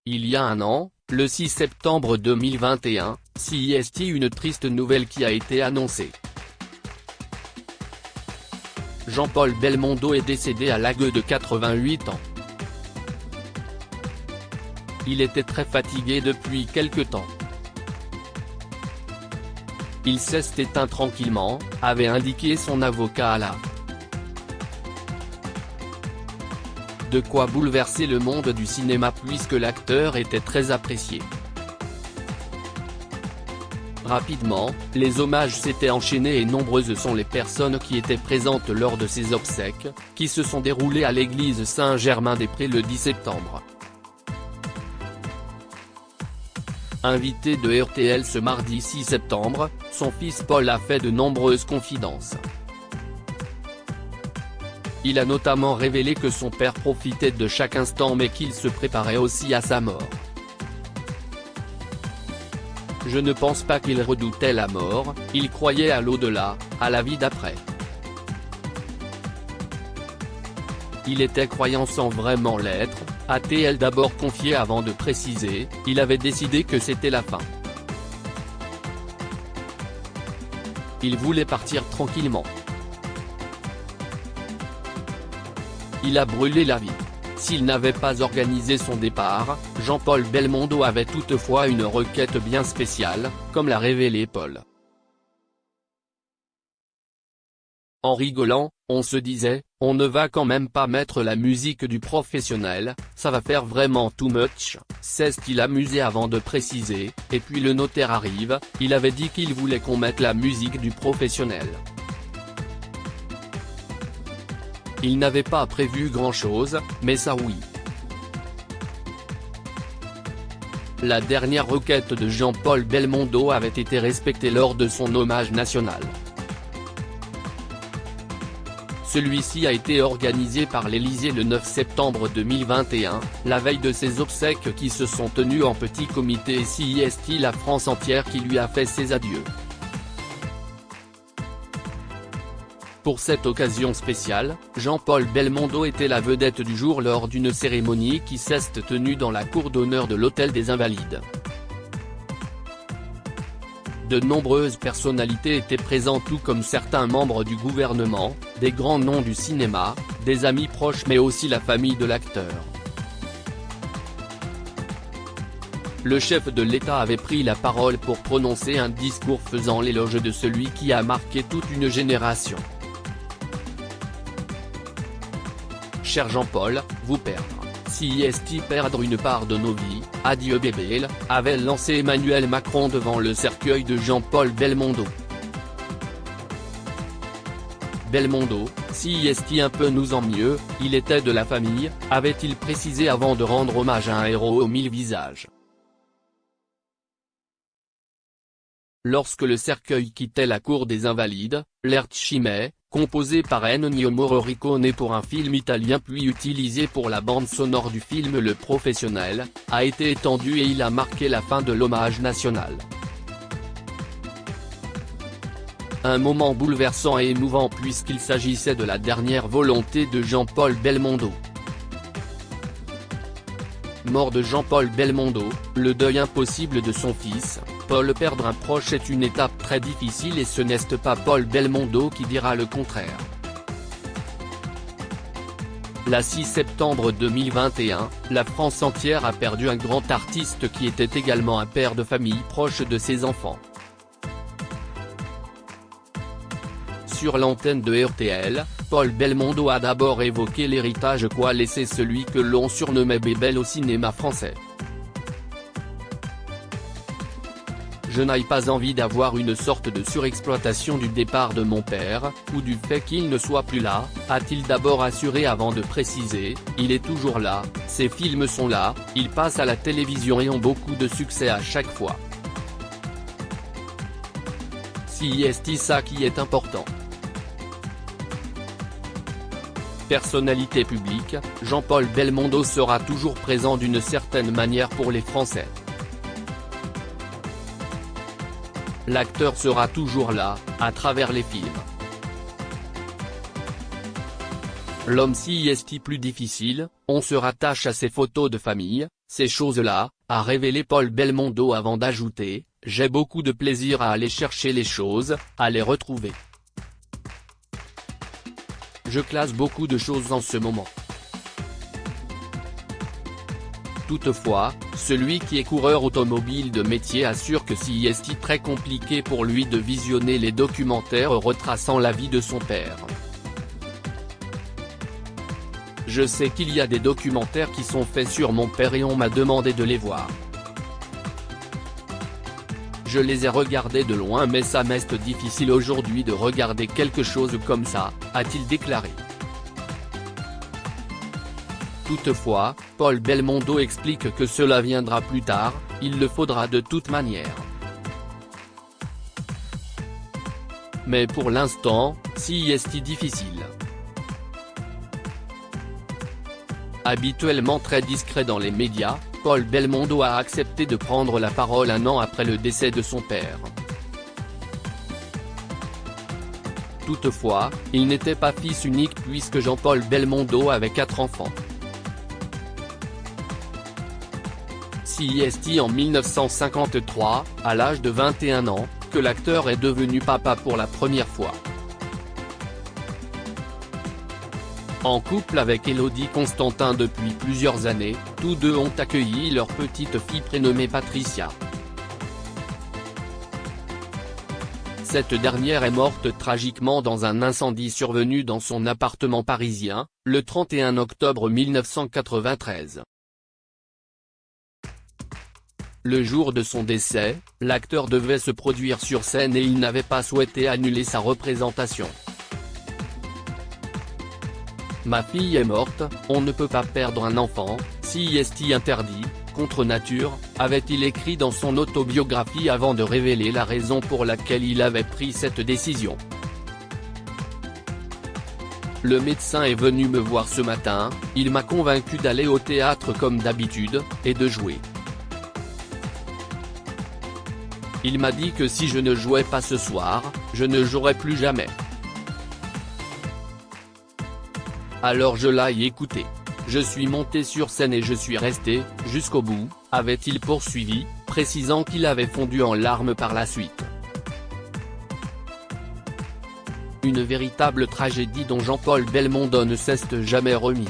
Il y a un an, le 6 septembre 2021, CIST, une triste nouvelle qui a été annoncée. Jean-Paul Belmondo est décédé à l'âge de 88 ans. Il était très fatigué depuis quelque temps. Il s'est éteint tranquillement, avait indiqué son avocat à la. De quoi bouleverser le monde du cinéma puisque l'acteur était très apprécié. Rapidement, les hommages s'étaient enchaînés et nombreuses sont les personnes qui étaient présentes lors de ses obsèques, qui se sont déroulées à l'église Saint-Germain-des-Prés le 10 septembre. Invité de RTL ce mardi 6 septembre, son fils Paul a fait de nombreuses confidences. Il a notamment révélé que son père profitait de chaque instant mais qu'il se préparait aussi à sa mort. Je ne pense pas qu'il redoutait la mort, il croyait à l'au-delà, à la vie d'après. Il était croyant sans vraiment l'être, a-t-il d'abord confié avant de préciser, il avait décidé que c'était la fin. Il voulait partir tranquillement. Il a brûlé la vie. S'il n'avait pas organisé son départ, Jean-Paul Belmondo avait toutefois une requête bien spéciale, comme l'a révélé Paul. En rigolant, on se disait, on ne va quand même pas mettre la musique du professionnel, ça va faire vraiment too much, c'est ce qu'il amusait avant de préciser, et puis le notaire arrive, il avait dit qu'il voulait qu'on mette la musique du professionnel. Il n'avait pas prévu grand-chose, mais ça oui. La dernière requête de Jean-Paul Belmondo avait été respectée lors de son hommage national. Celui-ci a été organisé par l'Élysée le 9 septembre 2021, la veille de ses obsèques qui se sont tenues en petit comité et CIST la France entière qui lui a fait ses adieux. Pour cette occasion spéciale, Jean-Paul Belmondo était la vedette du jour lors d'une cérémonie qui s'est tenue dans la cour d'honneur de l'Hôtel des Invalides. De nombreuses personnalités étaient présentes tout comme certains membres du gouvernement, des grands noms du cinéma, des amis proches mais aussi la famille de l'acteur. Le chef de l'État avait pris la parole pour prononcer un discours faisant l'éloge de celui qui a marqué toute une génération. Cher Jean-Paul, vous perdre, CIST perdre une part de nos vies, adieu bébé, avait lancé Emmanuel Macron devant le cercueil de Jean-Paul Belmondo. Belmondo, CIST un peu nous en mieux, il était de la famille, avait-il précisé avant de rendre hommage à un héros aux 1000 visages. Lorsque le cercueil quittait la cour des Invalides, l'Ertchimè, composé par Ennio Morricone pour un film italien puis utilisé pour la bande sonore du film Le Professionnel, a été étendu et il a marqué la fin de l'hommage national. Un moment bouleversant et émouvant puisqu'il s'agissait de la dernière volonté de Jean-Paul Belmondo. Mort de Jean-Paul Belmondo, le deuil impossible de son fils, Paul. Perdre un proche est une étape très difficile et ce n'est pas Paul Belmondo qui dira le contraire. Le 6 septembre 2021, la France entière a perdu un grand artiste qui était également un père de famille proche de ses enfants. Sur l'antenne de RTL, Paul Belmondo a d'abord évoqué l'héritage qu'a laissé celui que l'on surnommait Bébel au cinéma français. Je n'ai pas envie d'avoir une sorte de surexploitation du départ de mon père, ou du fait qu'il ne soit plus là, a-t-il d'abord assuré avant de préciser, il est toujours là, ses films sont là, ils passent à la télévision et ont beaucoup de succès à chaque fois. CIST ça qui est important. Personnalité publique, Jean-Paul Belmondo sera toujours présent d'une certaine manière pour les Français. L'acteur sera toujours là, à travers les films. L'homme CIST plus difficile, on se rattache à ses photos de famille, ces choses-là, a révélé Paul Belmondo avant d'ajouter « J'ai beaucoup de plaisir à aller chercher les choses, à les retrouver. Je classe beaucoup de choses en ce moment. » Toutefois, celui qui est coureur automobile de métier assure que c'est très compliqué pour lui de visionner les documentaires retraçant la vie de son père. Je sais qu'il y a des documentaires qui sont faits sur mon père et on m'a demandé de les voir. Je les ai regardés de loin mais ça m'est difficile aujourd'hui de regarder quelque chose comme ça, a-t-il déclaré. Toutefois, Paul Belmondo explique que cela viendra plus tard, il le faudra de toute manière. Mais pour l'instant, c'est difficile. Habituellement très discret dans les médias, Paul Belmondo a accepté de prendre la parole un an après le décès de son père. Toutefois, il n'était pas fils unique puisque Jean-Paul Belmondo avait 4 enfants. C'est en 1953, à l'âge de 21 ans, que l'acteur est devenu papa pour la première fois. En couple avec Élodie Constantin depuis plusieurs années, tous deux ont accueilli leur petite fille prénommée Patricia. Cette dernière est morte tragiquement dans un incendie survenu dans son appartement parisien, le 31 octobre 1993. Le jour de son décès, l'acteur devait se produire sur scène et il n'avait pas souhaité annuler sa représentation. Ma fille est morte, on ne peut pas perdre un enfant, c'est interdit, contre nature, avait-il écrit dans son autobiographie avant de révéler la raison pour laquelle il avait pris cette décision. Le médecin est venu me voir ce matin, il m'a convaincu d'aller au théâtre comme d'habitude, et de jouer. Il m'a dit que si je ne jouais pas ce soir, je ne jouerais plus jamais. Alors je l'ai écouté. Je suis monté sur scène et je suis resté, jusqu'au bout, avait-il poursuivi, précisant qu'il avait fondu en larmes par la suite. Une véritable tragédie dont Jean-Paul Belmondo ne s'est jamais remis.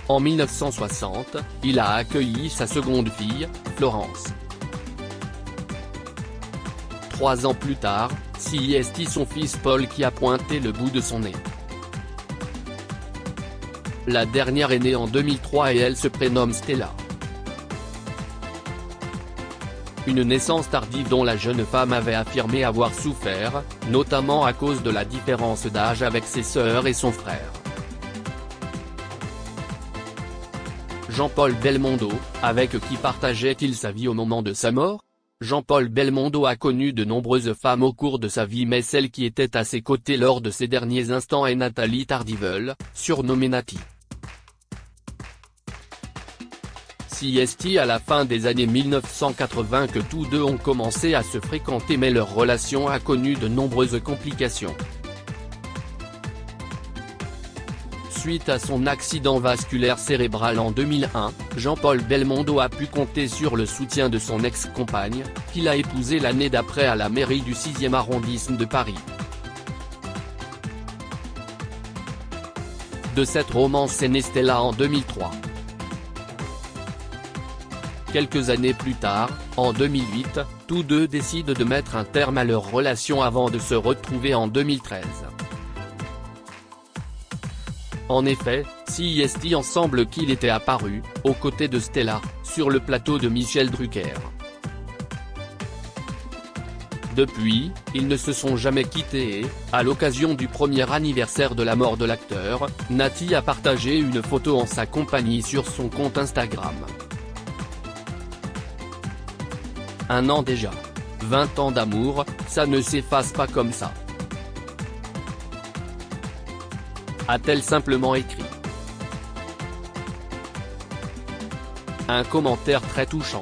En 1960, il a accueilli sa seconde fille, Florence. 3 ans plus tard, c'est son fils Paul qui a pointé le bout de son nez. La dernière est née en 2003 et elle se prénomme Stella. Une naissance tardive dont la jeune femme avait affirmé avoir souffert, notamment à cause de la différence d'âge avec ses sœurs et son frère. Jean-Paul Belmondo, avec qui partageait-il sa vie au moment de sa mort? Jean-Paul Belmondo a connu de nombreuses femmes au cours de sa vie mais celle qui était à ses côtés lors de ses derniers instants est Nathalie Tardivel, surnommée Nati. C'est à la fin des années 1980 que tous deux ont commencé à se fréquenter mais leur relation a connu de nombreuses complications. Suite à son accident vasculaire cérébral en 2001, Jean-Paul Belmondo a pu compter sur le soutien de son ex-compagne, qu'il a épousée l'année d'après à la mairie du 6e arrondissement de Paris. De cette romance est née Stella en 2003. Quelques années plus tard, en 2008, tous deux décident de mettre un terme à leur relation avant de se retrouver en 2013. En effet, c'est ensemble qu'il était apparu, aux côtés de Stella, sur le plateau de Michel Drucker. Depuis, ils ne se sont jamais quittés et, à l'occasion du premier anniversaire de la mort de l'acteur, Nati a partagé une photo en sa compagnie sur son compte Instagram. Un an déjà. 20 ans d'amour, ça ne s'efface pas comme ça. A-t-elle simplement écrit. Un commentaire très touchant.